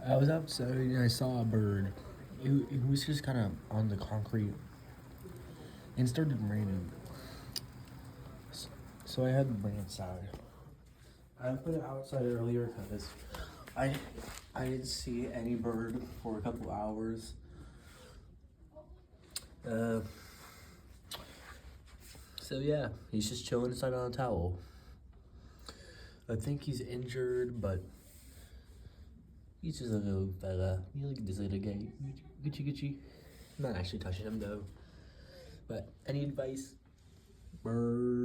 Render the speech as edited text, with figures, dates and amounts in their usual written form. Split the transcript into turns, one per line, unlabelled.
I was outside and I saw a bird. It was just kind of on the concrete and it started raining. So I had to bring it inside. I put it outside earlier because I I didn't see any bird for a couple hours. Uh, so yeah, he's just chilling inside on a towel. I think he's injured, but he's just a little fella. You look at this little guy. Gucci Gucci. I'm not actually touching him though. But any advice? Bird.